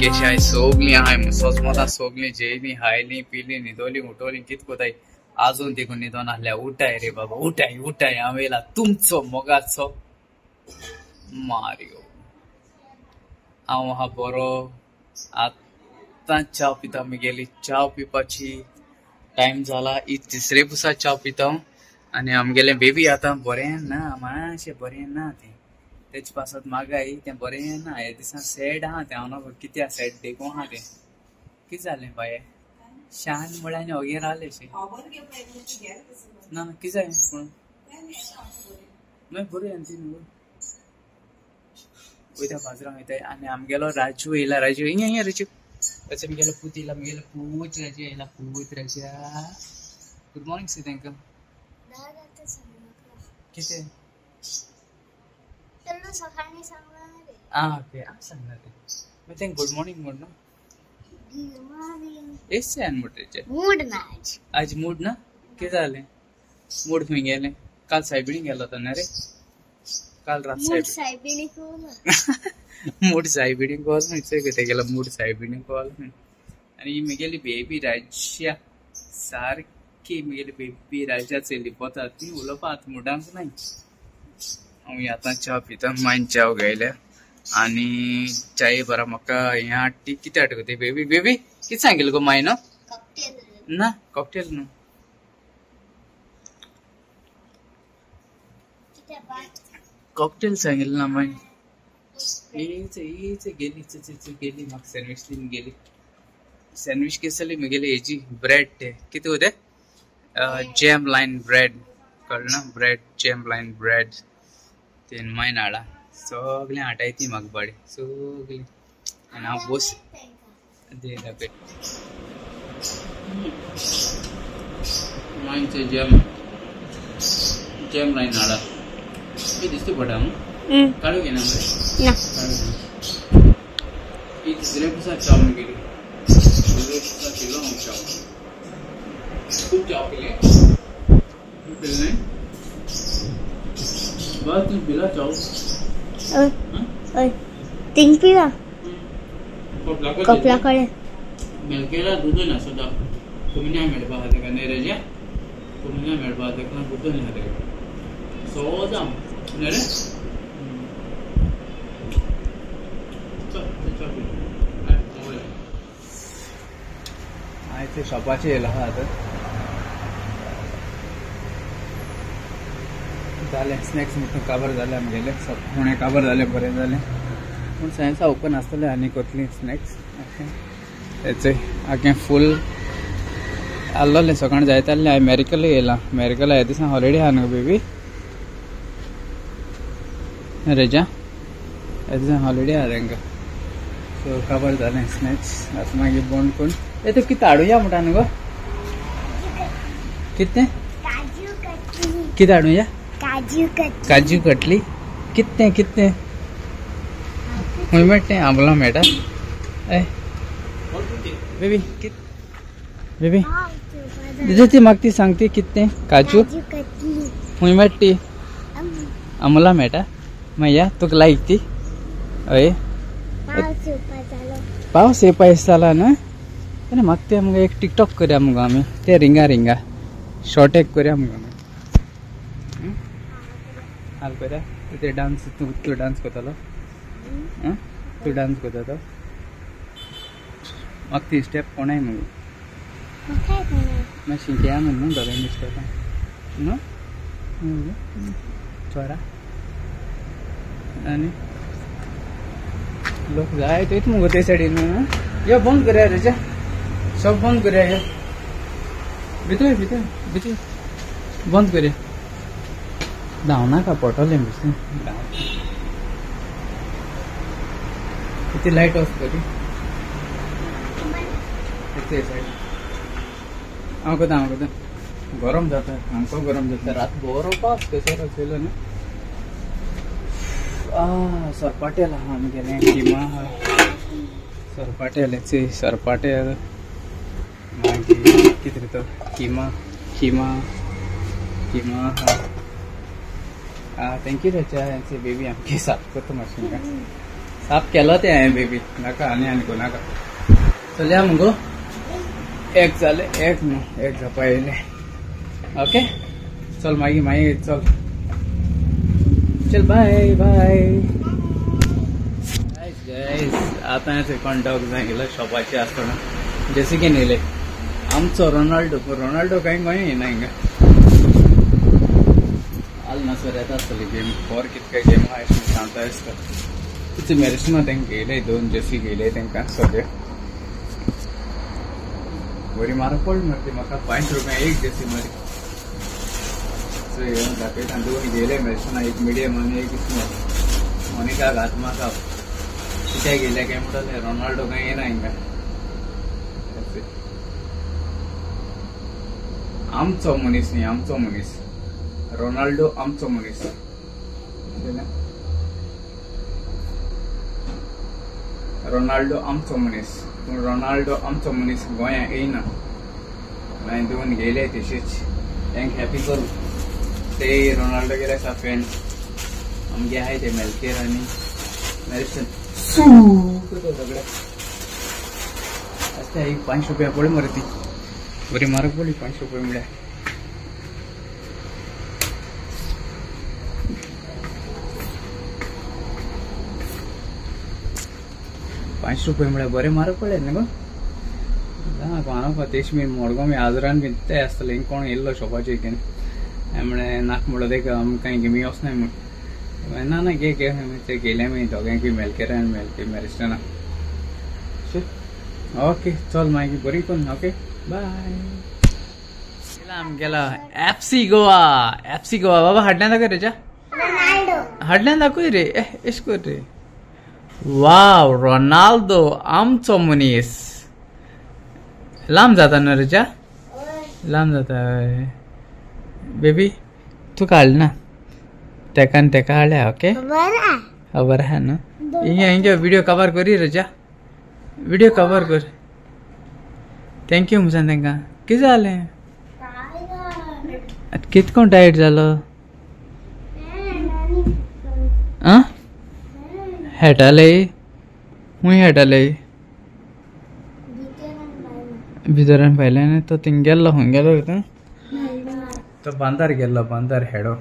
शाय सोगली हाय सोचमता सोगली jelly highly पिली निदोली उठवली कितकोताय अजून देखून निदोन आल्या उठाय रे बाबा उठाय उठाय आमेला तुमचो मोगाचो मारियो हांव हा बरो आतां च्या पिता गेली च्या पिवपाची टाइम जाला ही तिसरे पुसा च्या पिता आणि आमगेले बेबी आता बरें ना मातशें बरें ना तें तेच पासत मागाय तें बरें ना हे दिसा सॅड आहा तें हांव नकळो कित्याक सॅड देखूं आहा तें कितें जालें बाये शान म्हळ्यार ओगे रावले शे ना कितें जालें पूण मागीर बरें आनी न्हू वयता बाजरांत वयताय आनी आमगेलो राजू येयला राजू हिंगा राजू अच्छा आमगेलो पूत येयला आमगेलो पूत राजू येयला पूत राजा गुड मॉर्निंग से तांकां कितें ओके सांगणार ते मग ते गुड मॉर्निंग म्हण ना एस आन मोठे मूड ना आज मूड ना किती झाले मूड खंय गेले काल सायबिणी गेलो होता ना रे काल रात सायबिणी मूड सायबिणी कॉल म्हणचे ते गेला मूड सायबिणी कॉल आणि म्हगेली बेबी राजा सारखी म्हगेली बेबी राजा चली पोता ती उलोवपाक मुडांक नाही हांव आतां च्या पिता मागीर च्या घेयल्या आनी चाये बरा म्हाका हें हाडटी कितें हाडटा गो ती बेबी बेबी कितें सांगिल्लें गो माय न्हू ना कॉकटेल न्हू कॉकटेल सांगिल्लें ना माय हीच गेली गेली म्हाका सँडवीच दिवन गेली सँडवीच कितें जाली म्हगेली हेजी ब्रेड ते कितें गो तें जॅम लायन ब्रेड कळ्ळें ना ब्रेड जॅम लायन ब्रेड तेन मायन हाडा सगळें हाटाय ती म्हाका बाडी सगळीं आनी हांव बस दे दाखय मायनचे जॅम लायन हाडा कितें दिसता पडा न्हू काडूं घेना मरे ही तिसऱ्या दिसा चाव गेली तिसऱ्या दिसा केलो हांव चाव खूब चाव केलें खूब केलें बस तू पिला चाव तीन पिला कपला कडे मेलकेला दूध ना सदा तुम्ही नाही मेळपा खाते का नाही रजा तुम्ही नाही मेळपा खाते का दूध नाही खाते सोदा नाही रे ते शॉपाचे येयला हा आता जालें स्नॅक्स म्हणून काबर जालें आमगेले फोणे काबर जालें बरें जालें पूण सायन्सा ओपन आसतलें आनी कसलीं स्नॅक्स तेचें आखें फूल आसलोलें सकाळीं जायत आहलें हांवें मॅरिकल येयलां मॅरिकल ह्या दिसा हॉलिडे आहा न्हू बेबी रेजा ह्या दिसा हॉलिडे आहा तांकां सो काबर जालें स्नॅक्स आतां मागीर बंद करून तूं कितें हाडुया म्हणटा न्हू गो कितें कितें हाडुया काजू कटली कितने कितने खंय मेळटा आंबला मेळटा ए बेबी बेबी तुझे ती म्हाका ती सांग ती कितने काजू खंय मेळटा आंबला मेळटा मागीर तुका लायक ती हय पावस येवपा जाला न्हू आनी म्हाका ते आमकां एक टिकटॉक करया मुगो आमी ते रिंगा रिंगा शॉर्ट एक करया मुगो हाल करया ते डान्स तू डान्स करतलो तू डान्स करता तो म्हाका ती स्टेप कोणाय मुगो मागीर शिंक्या म्हण न्हू दोगांय मिस्टेक न्हू चोरा आनी लोक जाय तेच मुगो ते सायडीन यो बंद करया रेजा सब बंद करया यो भितर भितर भितर बंद करया धांवनाका पडटलें नुस्तें ती लायट ऑफ करी ते सायड हांव कोता गरम जाता आमकां गरम जाता रात बरो पावस कसो रचयलो न्हू सरपाटेल आहा आमगेलें किमा आहा सरपाटेल्याचे सरपाटेल मागीर कितें तो किमा किमा किमा आहा थँक्यू रचा बेबी आमगे साफ करता मातशें साफ केलं ते आहे बेबी नाका आणि आणखो नाका चल या मग एक झाले एक झपायले ओके चल मागी चल चल बाय बाय गाइस आता कोण डॉग जाय गेलो शॉपाचे असताना जसे की नेले आमचो रोनाल्डो काही गोंय येना हिंगा आल नसर येता आसतली गेम फॉर कितके गेम आहा सांगता आसता तिचे मेरेसना तेंका गेले 2 जर्सी गेले तेंका सगळे बरी म्हारग पडली मरे म्हाका 5 रुपया एक जर्सी मरे सो येवन दाखयता 2 गेले मेरेसना एक मिडियम आणि एक स्मॉल मोनिका घात म्हाका कित्याक गेले काय म्हणटले रोनाल्डो काय येना हिंगा आमचो मनीस न्ही आमचो मनीस रोनाल्डो आमचो मनीस रोनाल्डो आमचो मनीस पूण रोनाल्डो आमचो मनीस गोंयांत येयना हांवें 2 गेले तशेंच तांकां हॅपी करूं ते रोनाल्डो गेले आसा फ्रेंड आमगे आहाय ते मेलकेर आनी मेरिसन सगळे आसता एक 5 रुपया पडली मरे ती बरी म्हारग पडली 5 रुपया म्हळ्यार ₹5 बरे म्हारग पडले न्ही गो कोणा तेश मी मोडगांव मी आजरान बी ते आसतले कोण येयल्लो शॉपाचे हितून म्हळ्यार नाका म्हणलो ते आमकां गेमी वचनाय म्हण ना गे ते गेले मी दोगांक मेलकेर आनी मेरिस्टना ओके चल मागीर बरी कोण ओके बाय गेला एफसी गोवा बाबा हाडल्यान दाखय रेजा हाडल्यान दाखय रे एश कर रे वाव रोनाल्डो आमचो मनीस लांब जाता ना रेजा लांब जाता बेबी तू काढ ना तेका हाडल्या ओके खबर आहा ना हिंगे व्हिडिओ कवर करी रेजा व्हिडिओ कवर कर थँक्यू म्हणसान तांकां कितें जालें कितको टायट जालो आं हेटाले खूंय हेटाले भितरान पायले न्ही तो थिंग गेल्लो खंय गेलो तो बांदार गेल्लो बांदार हेडो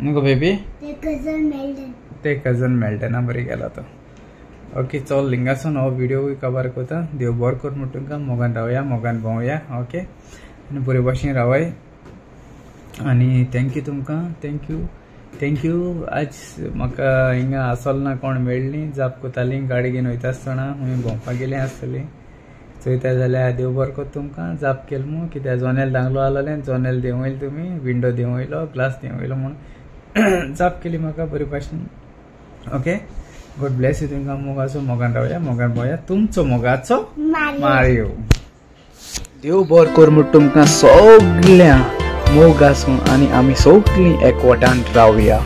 न्हू बेबी ते कजन मेळटना बरी गेला तो ओके चल लिंगासून हो व्हिडिओ कवर करता देव बरो कर म्हणून तुमकां मोगान रावया मोगान भोंवया ओके आनी बरे भाशेन रावय आनी थँक्यू तुमकां थँक्यू आज म्हाका हिंगा आसोल ना कोण मेळ्ळी जाप कोताली गाडी घेवन वयता आसतना खंय भोंवपाक गेलें आसतलें चोयता जाल्यार देव बरो कर तुमकां जाप केलो मू कित्याक जोनेल दांगलो आहलोलें जोनेल देंव वयलो तुमी विंडो देंव वयलो ग्लास देंव वयलो म्हणून जाप केली म्हाका बरे भाशेन ओके गॉड ब्लेस यू तुमकां मोगाचो मोगान रावया मोगान भोंवया तुमचो मोगाचो मारियो देव बरो कर म्हूण तुमकां सगळ्या मोग आसूं आनी आमी सगळीं एकवटान रावया